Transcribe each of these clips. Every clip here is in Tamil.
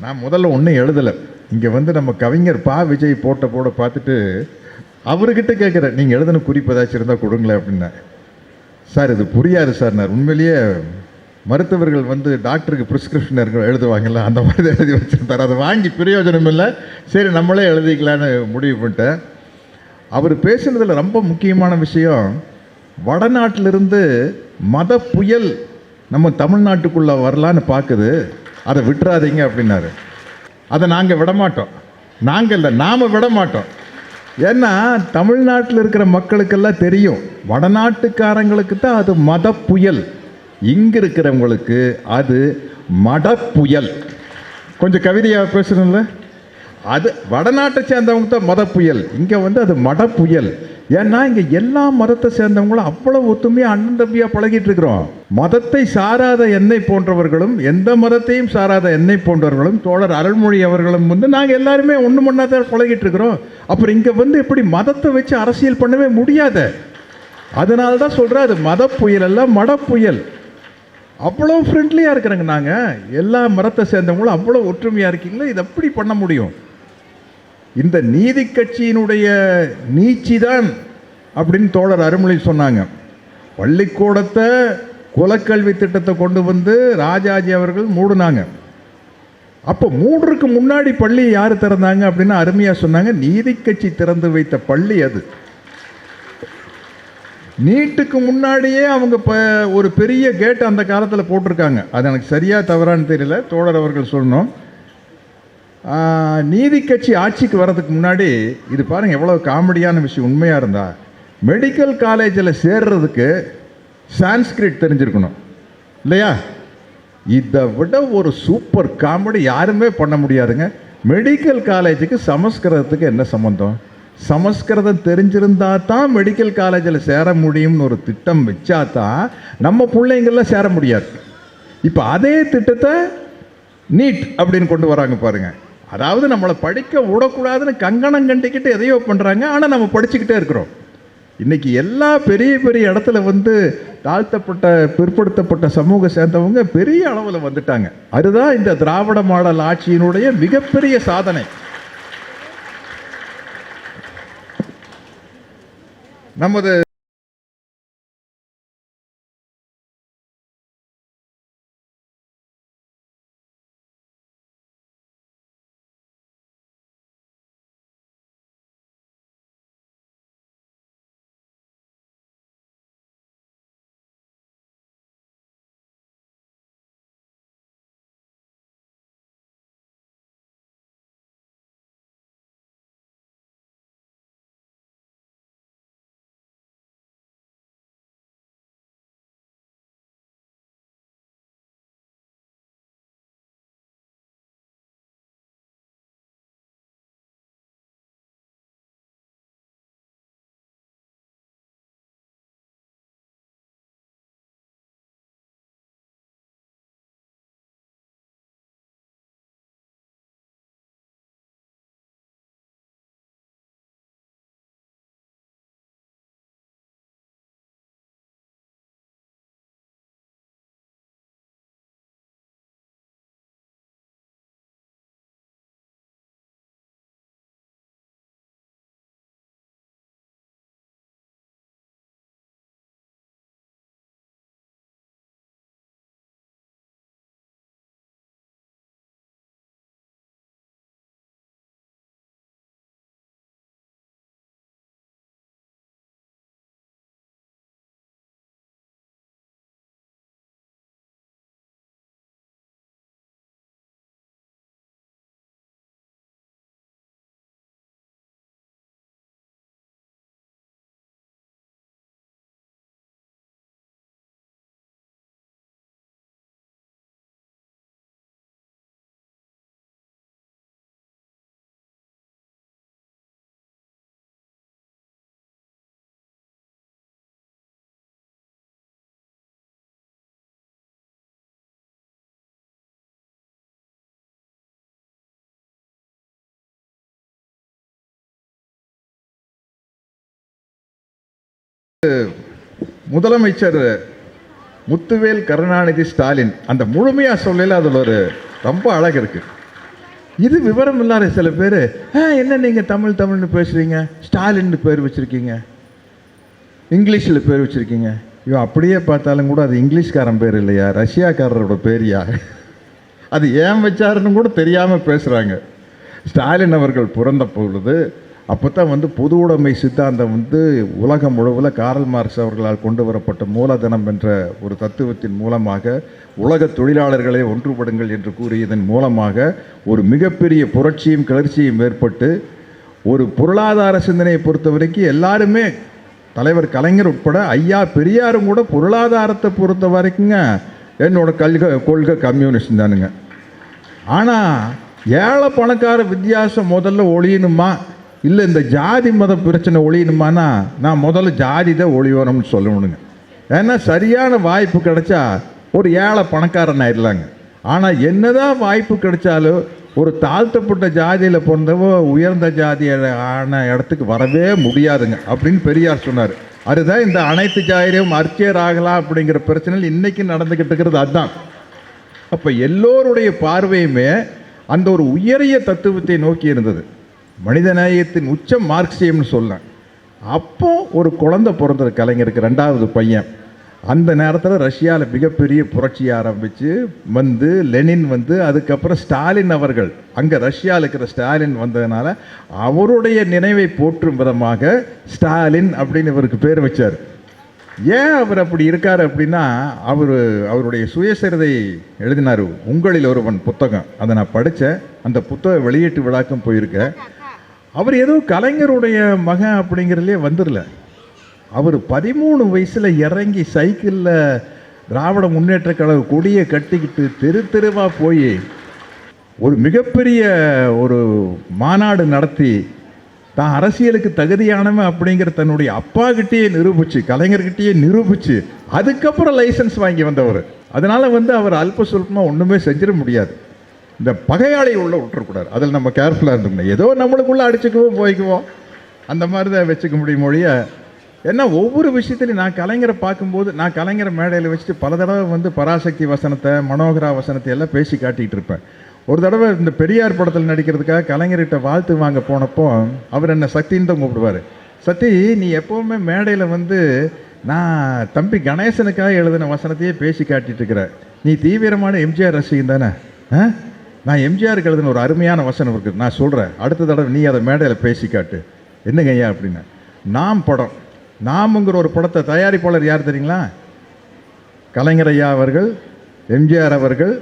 நான் முதல்ல ஒன்றும் எழுதலை. இங்கே வந்து நம்ம கவிஞர் பா விஜய் போட பார்த்துட்டு அவர்கிட்ட கேட்குறேன், நீங்கள் எழுதின குறிப்பு ஏதாச்சும் இருந்தால் கொடுங்களேன் அப்படின்னேன். சார் இது புரியாது சார். நான் உண்மையிலேயே மருத்துவர்கள் வந்து டாக்டருக்கு ப்ரிஸ்கிரிப்ஷன் எழுதுவாங்கல்ல, அந்த மாதிரி எழுதி வச்சுருந்தார். அதை வாங்கி பிரயோஜனம் இல்லை, சரி நம்மளே எழுதிக்கலான்னு முடிவு பண்ணிட்டேன். அவர் பேசுனதில் ரொம்ப முக்கியமான விஷயம், வடநாட்டிலிருந்து மத புயல் நம்ம தமிழ்நாட்டுக்குள்ளே வரலான்னு பார்க்குது, அதை விட்டுறாதீங்க அப்படின்னாரு. அதை நாங்கள் விடமாட்டோம். நாங்கள் இல்லை, நாம் விடமாட்டோம். ஏன்னா தமிழ்நாட்டில் இருக்கிற மக்களுக்கெல்லாம் தெரியும், வடநாட்டுக்காரங்களுக்கு தான் அது மத புயல், இங்கே இருக்கிறவங்களுக்கு அது மட புயல். கொஞ்சம் கவிதையாக பேசணும்ல, அது வடநாட்டை சேர்ந்தவங்க தான் மத புயல், இங்கே வந்து அது மட புயல். ஏன்னா இங்கே எல்லா மதத்தை சேர்ந்தவங்களும் அவ்வளோ ஒத்துமையாக அண்ணன் தம்பியாக பழகிட்டு இருக்கிறோம். மதத்தை சாராத என்னை போன்றவர்களும் எந்த மதத்தையும் சாராத என்னை போன்றவர்களும் தோழர் அருள்மொழி அவர்களும் வந்து நாங்கள் எல்லாருமே ஒன்று மண்ணா தான் பழகிட்டு இருக்கிறோம். அப்புறம் இங்கே வந்து எப்படி மதத்தை வச்சு அரசியல் பண்ணவே முடியாத. அதனால தான் சொல்கிறேன், அது மத புயல் அல்ல, மட புயல். அவ்வளோ ஃப்ரெண்ட்லியாக இருக்கிறாங்க நாங்கள், எல்லா மதத்தை சேர்ந்தவங்களும் அவ்வளோ ஒற்றுமையாக இருக்கீங்களா, இது எப்படி பண்ண முடியும்? இந்த நீதி கட்சியினுடைய நீச்சி தான் அப்படின்னு தோழர் அருள்மொழி சொன்னாங்க. பள்ளிக்கூடத்தை குலக்கல்வி திட்டத்தை கொண்டு வந்து ராஜாஜி அவர்கள் மூடினாங்க. அப்போ மூடுறதுக்கு முன்னாடி பள்ளி யார் திறந்தாங்க அப்படின்னா அருமையாக சொன்னாங்க, நீதி கட்சி திறந்து வைத்த பள்ளி அது. நீட்டுக்கு முன்னாடியே அவங்க ஒரு பெரிய கேட் அந்த காலத்தில் போட்டிருக்காங்க. அது எனக்கு சரியாக தவறான்னு தெரியல, தோழர் அவர்கள் சொல்லணும். நீதி கட்சி ஆட்சிக்கு வர்றதுக்கு முன்னாடி இது பாருங்கள் எவ்வளோ காமெடியான விஷயம். உண்மையாக இருந்தால் மெடிக்கல் காலேஜில் சேர்றதுக்கு சான்ஸ்கிரிட் தெரிஞ்சிருக்கணும் இல்லையா? இதை விட ஒரு சூப்பர் காமெடி யாருமே பண்ண முடியாதுங்க. மெடிக்கல் காலேஜுக்கு சமஸ்கிருதத்துக்கு என்ன சம்மந்தம்? சமஸ்கிருதம் தெரிஞ்சிருந்தா தான் மெடிக்கல் காலேஜில் சேர முடியும்னு ஒரு திட்டம் வச்சா தான் நம்ம பிள்ளைங்கள்லாம் சேர முடியாது. இப்போ அதே திட்டத்தை நீட் அப்படின்னு கொண்டு வராங்க பாருங்கள். அதாவது நம்மளை படிக்க விடக்கூடாதுன்னு கங்கணம் கண்டிக்கிட்டு எதையோ பண்ணுறாங்க, ஆனால் நம்ம படிச்சுக்கிட்டே இருக்கிறோம். இன்றைக்கி எல்லா பெரிய பெரிய இடத்துல வந்து தாழ்த்தப்பட்ட பிற்படுத்தப்பட்ட சமூக சேர்ந்தவங்க பெரிய அளவில் வந்துட்டாங்க. அதுதான் இந்த திராவிட மாடல் ஆட்சியினுடைய மிகப்பெரிய சாதனை. நமது முதலமைச்சர் முத்துவேல் கருணாநிதி ஸ்டாலின் அந்த முழுமையாக சொல்லல, அதில் ஒரு ரொம்ப அழகு இருக்குது. இது விவரம் இல்லாத சில பேர், என்ன நீங்கள் தமிழ்னு பேசுகிறீங்க, ஸ்டாலின்னு பேர் வச்சுருக்கீங்க, இங்கிலீஷில் பேர் வச்சுருக்கீங்க. ஐயோ, அப்படியே பார்த்தாலும் கூட அது இங்கிலீஷ்காரன் பேர் இல்லையா, ரஷ்யாக்காரரோட பேரியா, அது ஏன் வச்சாருன்னு கூட தெரியாமல் பேசுகிறாங்க. ஸ்டாலின் அவர்கள் பிறந்த பொழுது அப்போ தான் பொது உடைமை சித்தாந்தம் உலகம் முழுவதும் காரல் மார்க்ஸ் அவர்களால் கொண்டு வரப்பட்ட மூலதனம் என்ற ஒரு தத்துவத்தின் மூலமாக உலக தொழிலாளர்களை ஒன்றுபடுங்கள் என்று கூறியதன் மூலமாக ஒரு மிகப்பெரிய புரட்சியும் கிளர்ச்சியும் ஏற்பட்டு ஒரு பொருளாதார சிந்தனையை பொறுத்த வரைக்கும் எல்லாருமே, தலைவர் கலைஞர் உட்பட ஐயா பெரியாரும் கூட பொருளாதாரத்தை பொறுத்த வரைக்குங்க என்னோட கொள்கை கம்யூனிஸ்ட் தானுங்க. ஆனால் ஏழை பணக்கார வித்தியாசம் முதல்ல ஒழியணுமா, இல்லை இந்த ஜாதி மத பிரச்சனை ஒழியணுமானா நான் முதல்ல ஜாதி தான் ஒழியணும்னு சொல்லணுங்க. ஏன்னா சரியான வாய்ப்பு கிடைச்சா ஒரு ஏழை பணக்காரன் ஆயிடலாங்க. ஆனால் என்னதான் வாய்ப்பு கிடைச்சாலும் ஒரு தாழ்த்தப்பட்ட ஜாதியில் பிறந்தவோ உயர்ந்த ஜாதியான இடத்துக்கு வரவே முடியாதுங்க அப்படின்னு பெரியார் சொன்னார். அதுதான் இந்த அனைத்து ஜாதியும் அர்ச்சியர் ஆகலாம் அப்படிங்கிற பிரச்சனையில் இன்றைக்கி நடந்துக்கிட்டு இருக்கிறது அதுதான். அப்போ எல்லோருடைய பார்வையுமே அந்த ஒரு உயரிய தத்துவத்தை நோக்கி இருந்தது. மனிதநேயத்தின் உச்சம் மார்க்சியம்னு சொல்லலாம். அப்போ ஒரு குழந்தை பிறந்தது கலைஞருக்கு, 2வது பையன். அந்த நேரத்தில் ரஷ்யாவில் மிகப்பெரிய புரட்சி ஆரம்பித்து லெனின் அதுக்கப்புறம் ஸ்டாலின் அவர்கள், அங்கே ரஷ்யாவில் இருக்கிற ஸ்டாலின் வந்ததுனால அவருடைய நினைவை போற்றும் விதமாக ஸ்டாலின் அப்படின்னு இவருக்கு பேர் வச்சார். ஏன் அவர் அப்படி இருக்கார் அப்படின்னா, அவருடைய சுயசரிதை எழுதினார், உங்களில் ஒருவன் புத்தகம். அதை நான் படித்தேன். அந்த புத்தக வெளியீட்டு விழாக்கும் போயிருக்கேன். அவர் ஏதோ கலைஞருடைய மகன் அப்படிங்கிறதுலே வந்துடல. அவர் 13 வயசில் இறங்கி சைக்கிளில் திராவிட முன்னேற்ற கழக கொடியை கட்டிக்கிட்டு தெரு தெருவாக போய் ஒரு மிகப்பெரிய ஒரு மாநாடு நடத்தி தான் அரசியலுக்கு தகுதியானவன் அப்படிங்கிற தன்னுடைய அப்பா கிட்டேயே நிரூபிச்சு, கலைஞர்கிட்டயே நிரூபிச்சு அதுக்கப்புறம் லைசன்ஸ் வாங்கி வந்தவர். அதனால் அவர் அல்ப சொல்பமாக ஒன்றுமே செஞ்சிட முடியாது. இந்த பகையாளி உள்ள விட்டுறக்கூடாது. அதில் நம்ம கேர்ஃபுல்லாக இருந்தோம்னா ஏதோ நம்மளுக்குள்ளே அடிச்சுக்குவோம் போய்க்குவோம், அந்த மாதிரி தான் வச்சுக்க முடியும் மொழிய. ஏன்னா ஒவ்வொரு விஷயத்துலையும் நான் கலைஞரை பார்க்கும்போது, நான் கலைஞரை மேடையில் வச்சுட்டு பல தடவை பராசக்தி வசனத்தை, மனோகரா வசனத்தை எல்லாம் பேசி காட்டிகிட்டு இருப்பேன். ஒரு தடவை இந்த பெரியார் படத்தில் நடிக்கிறதுக்காக கலைஞர்கிட்ட வாழ்த்து வாங்க போனப்போ அவர் என்னை சக்தின்னு தான் கூப்பிடுவார். சக்தி, நீ எப்போவுமே மேடையில் நான் தம்பி கணேசனுக்காக எழுதின வசனத்தையே பேசி காட்டிகிட்டு இருக்கிற, நீ தீவிரமான எம்ஜிஆர் ரசிகன் தானே? நான் எம்ஜிஆருக்கு எழுதின ஒரு அருமையான வசனம் இருக்குது, நான் சொல்கிறேன், அடுத்த தடவை நீ அதை மேடையில் பேசி காட்டு. என்னங்க ஐயா அப்படின்னா, நாம் படம், நாம்ங்கிற ஒரு படத்தை தயாரிப்பாளர் யார் தெரியுங்களா? கலைஞர் ஐயா அவர்கள், எம்ஜிஆர் அவர்கள்,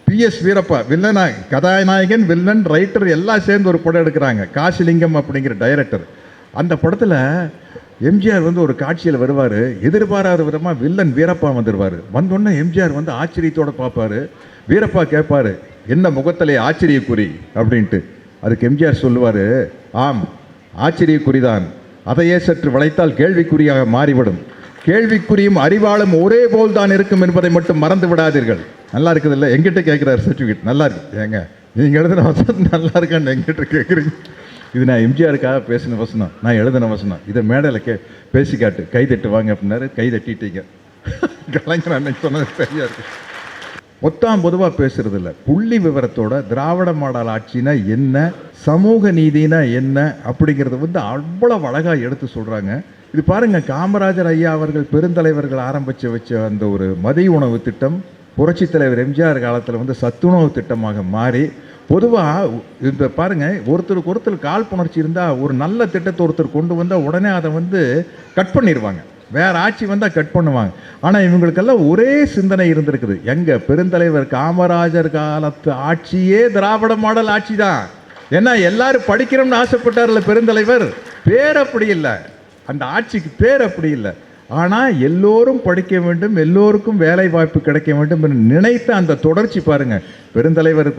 PS வீரப்பா வில்லனா, கதாநாயகன், வில்லன், ரைட்டர் எல்லாம் சேர்ந்து ஒரு படம் எடுக்கிறாங்க. காசிலிங்கம் அப்படிங்கிற டைரக்டர். அந்த படத்தில் எம்ஜிஆர் ஒரு காட்சியில் வருவார். எதிர்பாராத விதமாக வில்லன் வீரப்பா வந்துடுவார். வந்தோடனே எம்ஜிஆர் ஆச்சரியத்தோடு பார்ப்பார். வீரப்பா கேட்பார், என்ன முகத்திலே ஆச்சரியக்குறி அப்படின்ட்டு. அதுக்கு எம்ஜிஆர் சொல்லுவார், ஆம் ஆச்சரியக்குறிதான், அதையே சற்று வளைத்தால் கேள்விக்குறியாக மாறிவிடும். கேள்விக்குறியும் அறிவாளும் ஒரே போல் தான் இருக்கும் என்பதை மட்டும் மறந்து விடாதீர்கள். நல்லா இருக்குது இல்லை? எங்கிட்ட கேட்குறாரு சர்டிஃபிகேட். நல்லா இருக்கு. ஏங்க நீங்கள் எழுதின வசனம் நல்லா இருக்கான்னு எங்கிட்ட கேட்குறீங்க? இது நான் எம்ஜிஆருக்காக பேசின வசனம், நான் எழுதின வசனம், இதை மேடையில் பேசி காட்டு, கை தட்டு வாங்க அப்படின்னாரு. கை தட்டிட்டீங்க. கலைஞர் அன்னைக்கு சொன்னது சரியா இருக்கு. மொத்தம் பொதுவாக பேசுறது இல்லை, புள்ளி விவரத்தோட திராவிட மாடல் ஆட்சினா என்ன, சமூக நீதினா என்ன அப்படிங்கிறது அவ்வளவு அழகாக எடுத்து சொல்கிறாங்க. இது பாருங்க, காமராஜர் ஐயா அவர்கள் பெருந்தலைவர்கள் ஆரம்பித்து வச்ச அந்த ஒரு மதிய உணவு திட்டம் புரட்சித் தலைவர் எம்ஜிஆர் காலத்தில் சத்துணவு திட்டமாக மாறி, பொதுவாக இந்த பாருங்க, ஒருத்தருக்கு ஒருத்தர் காழ்ப்புணர்ச்சி இருந்தால் ஒரு நல்ல திட்டத்தை ஒருத்தர் கொண்டு வந்தால் உடனே அதை கட் பண்ணிடுவாங்க. வேறு ஆட்சி வந்தால் கட் பண்ணுவாங்க. ஆனால் இவங்களுக்கெல்லாம் ஒரே சிந்தனை இருந்திருக்குது. எங்கள் பெருந்தலைவர் காமராஜர் காலத்து ஆட்சியே திராவிட மாடல் ஆட்சி தான். ஏன்னா எல்லாரும் படிக்கிறோம்னு ஆசைப்பட்டார்ல பெருந்தலைவர். பேர் அப்படி இல்லை, அந்த ஆட்சிக்கு பேர் அப்படி இல்லை. ஆனால் எல்லோரும் படிக்க வேண்டும், எல்லோருக்கும் வேலை வாய்ப்பு கிடைக்க வேண்டும் என்று நினைத்த அந்த தொடர்ச்சி பாருங்கள். பெருந்தலைவர்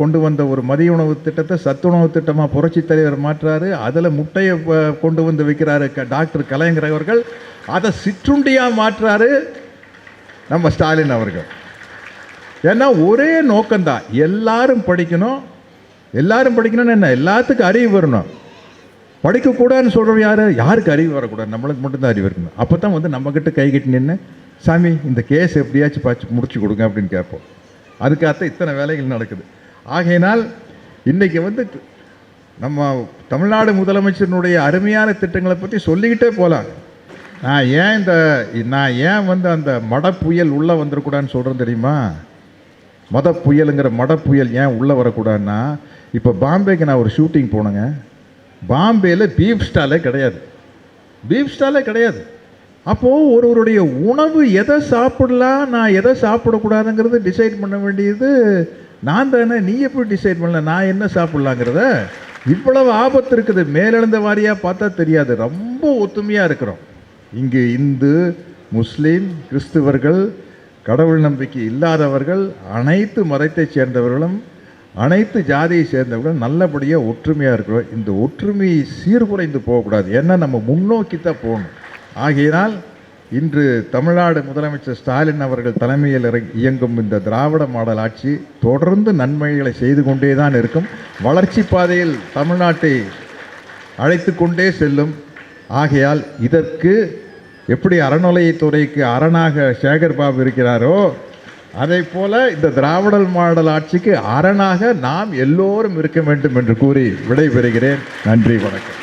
கொண்டு வந்த ஒரு மதிய உணவு திட்டத்தை சத்துணவு திட்டமாக புரட்சி தலைவர் மாற்றுறாரு. அதில் முட்டையை கொண்டு வந்து வைக்கிறாரு டாக்டர் கலைஞர் அவர்கள். அதை சிற்றுண்டியாக மாற்றுறாரு நம்ம ஸ்டாலின் அவர்கள். ஏன்னா ஒரே நோக்கம்தான், எல்லாரும் படிக்கணும். எல்லாரும் படிக்கணும்னு என்ன, எல்லாத்துக்கும் அறிவு வரணும். படிக்கக்கூடாதுன்னு சொல்கிறவங்க யாருக்கு அறிவு வரக்கூடாது? நம்மளுக்கு மட்டும்தான் அறிவு இருக்கணும். அப்போ தான் நம்மக்கிட்ட கை கட்டி நின்று, சாமி இந்த கேஸ் எப்படியாச்சும் பார்த்து முடிச்சு கொடுங்க அப்படின்னு கேட்போம். அதுக்காகத்தான் இத்தனை வேலைகள் நடக்குது. ஆகையினால் இன்னைக்கு வந்து நம்ம தமிழ்நாடு முதலமைச்சரினுடைய அருமையான திட்டங்களை பற்றி சொல்லிக்கிட்டே போகலாம். நான் ஏன் வந்து அந்த மட புயல் உள்ளே வந்துடக்கூடாதுன்னு சொல்கிறேன் தெரியுமா? மத புயலுங்கிற மட புயல் ஏன் உள்ளே வரக்கூடாதுன்னா, இப்போ பாம்பேக்கு நான் ஒரு ஷூட்டிங் போனேங்க. பாம்பேயில் பீஃப் ஸ்டாலே கிடையாது, பீஃப் ஸ்டாலே கிடையாது. அப்போது ஒருவருடைய உணவு எதை சாப்பிடலாம், நான் எதை சாப்பிடக்கூடாதுங்கிறது டிசைட் பண்ண வேண்டியது நான் தானே. நீ எப்படி டிசைட் பண்ணல நான் என்ன சாப்பிட்லாங்கிறத? இவ்வளவு ஆபத்து இருக்குது. மேலெழுந்த வாரியாக பார்த்தா தெரியாது. ரொம்ப ஒத்துமையாக இருக்கிறோம் இங்கு. இந்து, முஸ்லீம், கிறிஸ்துவர்கள், கடவுள் நம்பிக்கை இல்லாதவர்கள், அனைத்து மதத்தைச் சேர்ந்தவர்களும் அனைத்து ஜாதியை சேர்ந்தவர்களும் நல்லபடியாக ஒற்றுமையாக இருக்கிறோம். இந்த ஒற்றுமை சீர்குலைந்து போகக்கூடாது. ஏன்னா நம்ம முன்னோக்கி தான் போகணும். ஆகையினால் இன்று தமிழ்நாடு முதலமைச்சர் ஸ்டாலின் அவர்கள் தலைமையில் இயங்கும் இந்த திராவிட மாடல் ஆட்சி தொடர்ந்து நன்மைகளை செய்து கொண்டே தான் இருக்கும். வளர்ச்சி பாதையில் தமிழ்நாட்டை அழைத்து கொண்டே செல்லும். ஆகையால் இதற்கு எப்படி அறநிலையத்துறைக்கு அரணாக சேகர் பாபு இருக்கிறாரோ, அதை போல இந்த திராவிட மாடல் ஆட்சிக்கு அரணாக நாம் எல்லோரும் இருக்க வேண்டும் என்று கூறி விடைபெறுகிறேன். நன்றி, வணக்கம்.